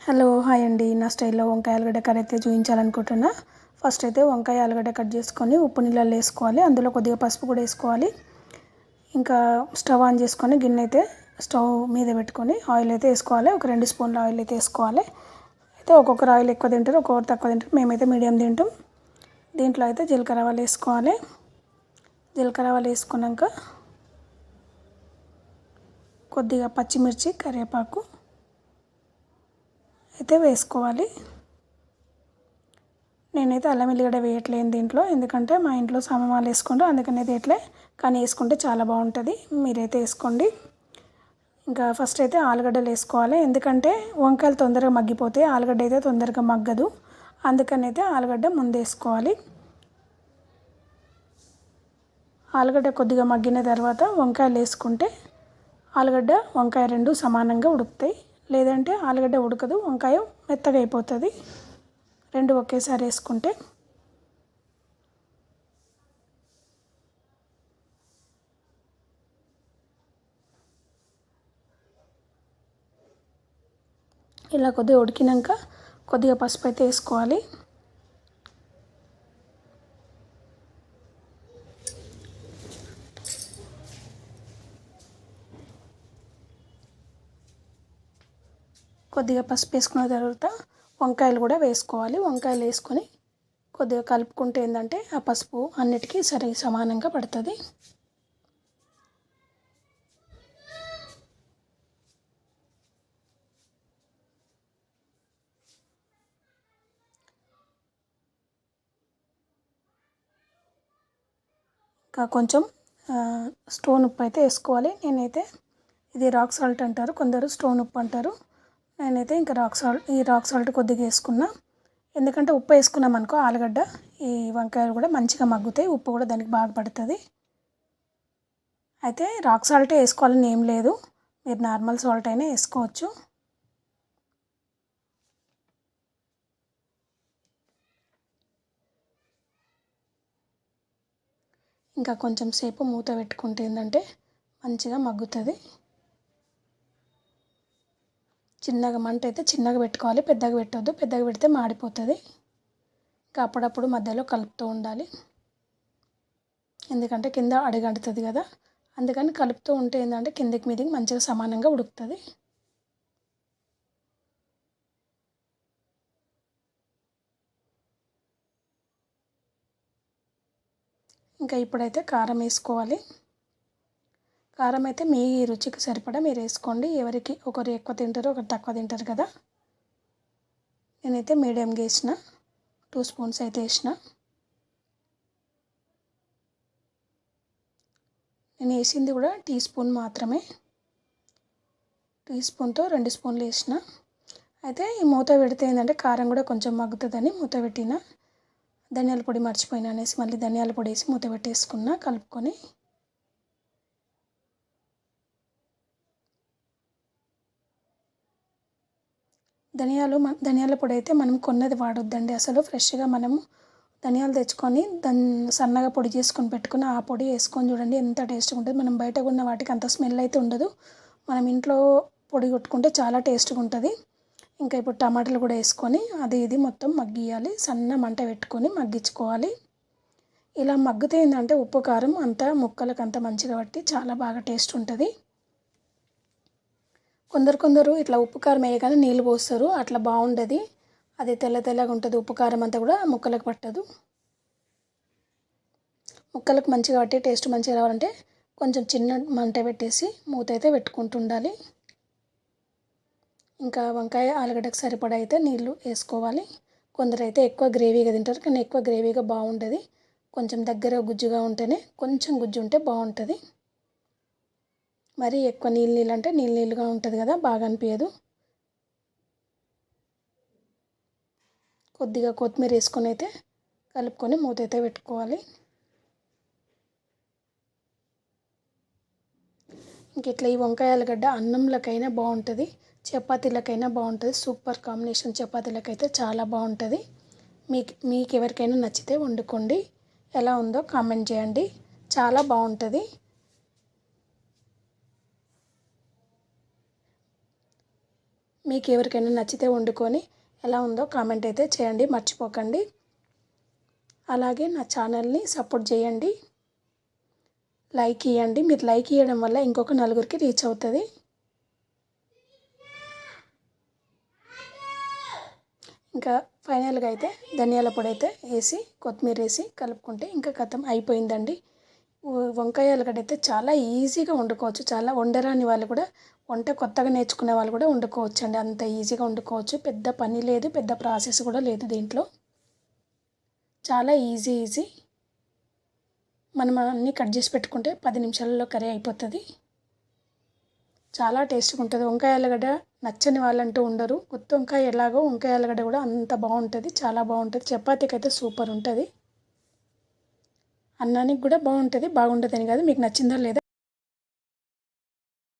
Hello hi అండి. నా స్టైల్లో వంకాయ ఆలుగడ్డ కర్రీ అయితే చూపించాలనుకుంటున్నా. ఫస్ట్ అయితే వంకాయ ఆలుగడ్డ కట్ చేసుకొని ఉప్పు నీళ్ళల్లో వేసుకోవాలి. అందులో కొద్దిగా పసుపు కూడా వేసుకోవాలి. ఇంకా స్టవ్ ఆన్ చేసుకొని గిన్నె అయితే స్టవ్ మీద పెట్టుకొని ఆయిల్ అయితే వేసుకోవాలి. ఒక 2 స్పూన్ల ఆయిల్ అయితే వేసుకోవాలి. అయితే ఒక్కొక్కరు ఆయిల్ ఎక్కువ తింటారు, ఒక్కొక్కరు తక్కువ తింటారు. మేమైతే మీడియం తింటాం. దీంట్లో అయితే జీలకర్ర ఆవాలు వేసుకోవాలి. జీలకర్ర ఆవాలు వేసుకున్నాక కొద్దిగా పచ్చిమిర్చి, కరివేపాకు అయితే వేసుకోవాలి. నేనైతే అల్లం వెల్లిగడ్డ వేయట్లేను దీంట్లో, ఎందుకంటే మా ఇంట్లో సమమాలు వేసుకుంటారు, అందుకని అయితే వేయట్లే. కానీ వేసుకుంటే చాలా బాగుంటుంది, మీరైతే వేసుకోండి. ఇంకా ఫస్ట్ అయితే ఆలుగడ్డలు వేసుకోవాలి, ఎందుకంటే వంకాయలు తొందరగా మగ్గిపోతాయి, ఆలుగడ్డ అయితే తొందరగా మగ్గదు. అందుకని అయితే ఆలుగడ్డ ముందు వేసుకోవాలి. ఆలుగడ్డ కొద్దిగా మగ్గిన తర్వాత వంకాయలు వేసుకుంటే ఆలుగడ్డ వంకాయ రెండు సమానంగా ఉడుకుతాయి. లేదంటే ఆలుగడ్డ ఉడకదు, వంకాయ మెత్తగా అయిపోతుంది. రెండు ఒకేసారి వేసుకుంటే. ఇలా కొద్దిగా ఉడికినాక కొద్దిగా పసుపు అయితే వేసుకోవాలి. కొద్దిగా పసుపు వేసుకున్న తర్వాత వంకాయలు కూడా వేసుకోవాలి. వంకాయలు వేసుకొని కొద్దిగా కలుపుకుంటే ఏంటంటే ఆ పసుపు అన్నిటికీ సమానంగా పడుతుంది. ఇంకా కొంచెం స్టోన్ ఉప్పు అయితే వేసుకోవాలి. నేనైతే ఇది రాక్ సాల్ట్ అంటారు, కొందరు స్టోన్ ఉప్పు అంటారు. నేనైతే ఇంకా రాక్ సాల్ట్ కొద్దిగా వేసుకున్నా. ఎందుకంటే ఉప్పు వేసుకున్నాం అనుకో ఆలుగడ్డ ఈ వంకాయలు కూడా మంచిగా మగ్గుతాయి, ఉప్పు కూడా దానికి బాగా పడుతుంది. అయితే రాక్ సాల్టే వేసుకోవాలని ఏం లేదు, మీరు నార్మల్ సాల్ట్ అయినా వేసుకోవచ్చు. ఇంకా కొంచెం సేపు మూత పెట్టుకుంటే ఏంటంటే మంచిగా మగ్గుతుంది. చిన్నగా మంట అయితే చిన్నగా పెట్టుకోవాలి, పెద్దగా పెట్టొద్దు, పెద్దగా పెడితే మాడిపోతుంది. ఇంకా అప్పుడప్పుడు మధ్యలో కలుపుతూ ఉండాలి, ఎందుకంటే కింద అడుగంటుతుంది కదా. అందుకని కలుపుతూ ఉంటే ఏంటంటే కిందకి మీదకి మంచిగా సమానంగా ఉడుకుతుంది. ఇంకా ఇప్పుడైతే కారం వేసుకోవాలి. కారం అయితే మీ రుచికి సరిపడా మీరు వేసుకోండి. ఎవరికి ఒకరు ఎక్కువ తింటారు, ఒకరు తక్కువ తింటారు కదా. నేనైతే మీడియంగా వేసిన 2 స్పూన్స్ అయితే వేసిన. నేను వేసింది కూడా టీ స్పూన్ మాత్రమే, టీ స్పూన్తో 2 స్పూన్లు వేసిన. అయితే ఈ మూత పెడితే ఏంటంటే కారం కూడా కొంచెం మగ్గుతుందని మూత పెట్టిన. ధనియాల పొడి మర్చిపోయినా అనేసి మళ్ళీ ధనియాల పొడి వేసి మూత పెట్టేసుకున్న కలుపుకొని. ధనియాల పొడి అయితే మనం కొన్నది వాడొద్దండి అసలు. ఫ్రెష్గా మనము ధనియాలు తెచ్చుకొని దాన్ని సన్నగా పొడి చేసుకొని పెట్టుకుని ఆ పొడి వేసుకొని చూడండి ఎంత టేస్ట్గా ఉంటుంది. మనం బయట ఉన్న వాటికి అంత స్మెల్ అయితే ఉండదు, మనం ఇంట్లో పొడి కొట్టుకుంటే చాలా టేస్ట్గా ఉంటుంది. ఇంకా ఇప్పుడు టమాటాలు కూడా వేసుకొని అది ఇది మొత్తం మగ్గియాలి, సన్న మంట పెట్టుకొని మగ్గించుకోవాలి. ఇలా మగ్గితే ఏంటంటే ఉప్పు కారం అంతా ముక్కలకు అంతా మంచిగా పట్టి చాలా బాగా టేస్ట్ ఉంటుంది. కొందరు ఇట్లా ఉప్పు కారం వేయగానే నీళ్ళు పోస్తారు, అట్లా బాగుండదు. అది తెల్లగా ఉంటుంది, ఉప్పు కారం అంతా కూడా ముక్కలకు పట్టదు. ముక్కలకు మంచిగా పట్టి టేస్ట్ మంచిగా రావాలంటే కొంచెం చిన్న మంట పెట్టేసి మూత అయితే పెట్టుకుంటుండాలి. ఇంకా వంకాయ ఆలుగడ్డకు సరిపడా అయితే నీళ్ళు వేసుకోవాలి. కొందరు అయితే ఎక్కువ గ్రేవీగా తింటారు, కానీ ఎక్కువ గ్రేవీగా బాగుంటుంది. కొంచెం దగ్గర గుజ్జుగా ఉంటేనే, కొంచెం గుజ్జు ఉంటే బాగుంటుంది. మరి ఎక్కువ నీళ్ళు అంటే నీళ్ళుగా ఉంటుంది కదా, బాగా అనిపించదు. కొద్దిగా కొత్తిమీర వేసుకొని అయితే కలుపుకొని మూత అయితే పెట్టుకోవాలి. ఇంక ఇట్లా ఈ వంకాయ ఆలుగడ్డ అన్నంలకైనా బాగుంటుంది, చపాతీలకైనా బాగుంటుంది. సూపర్ కాంబినేషన్, చపాతీలకైతే చాలా బాగుంటుంది. మీకు ఎవరికైనా నచ్చితే వండుకోండి, ఎలా ఉందో కామెంట్ చేయండి, చాలా బాగుంటుంది. మీకు ఎవరికైనా నచ్చితే వండుకొని ఎలా ఉందో కామెంట్ అయితే చేయండి, మర్చిపోకండి. అలాగే నా ఛానల్ని సపోర్ట్ చేయండి, లైక్ ఇవ్వండి. మీరు లైక్ ఇవ్వడం వల్ల ఇంకొక నలుగురికి రీచ్ అవుతుంది. ఇంకా ఫైనల్గా అయితే ధనియాల పొడి అయితే వేసి కొత్తిమీర వేసి కలుపుకుంటే ఇంకా కథం అయిపోయిందండి. వంకాయ ఆలుగడ్డ అయితే చాలా ఈజీగా వండుకోవచ్చు. చాలా వండరాని వాళ్ళు కూడా, వంట కొత్తగా నేర్చుకునే వాళ్ళు కూడా వండుకోవచ్చు అండి. అంత ఈజీగా వండుకోవచ్చు. పెద్ద పని లేదు, పెద్ద ప్రాసెస్ కూడా లేదు దీంట్లో. చాలా ఈజీ. మనం అన్నీ కట్ చేసి పెట్టుకుంటే 10 నిమిషాలలో కర్రీ అయిపోతుంది. చాలా టేస్ట్గా ఉంటుంది. వంకాయ ఆలుగడ్డ నచ్చని వాళ్ళంటూ ఉండరు. గుత్తి వంకాయ ఎలాగో వంకాయ ఆలుగడ్డ కూడా అంత బాగుంటుంది, చాలా బాగుంటుంది. చపాతీకి అయితే సూపర్ ఉంటుంది. అన్నానికి కూడా బాగుంటుంది. బాగుంటుందని కాదు, మీకు నచ్చిందా లేదా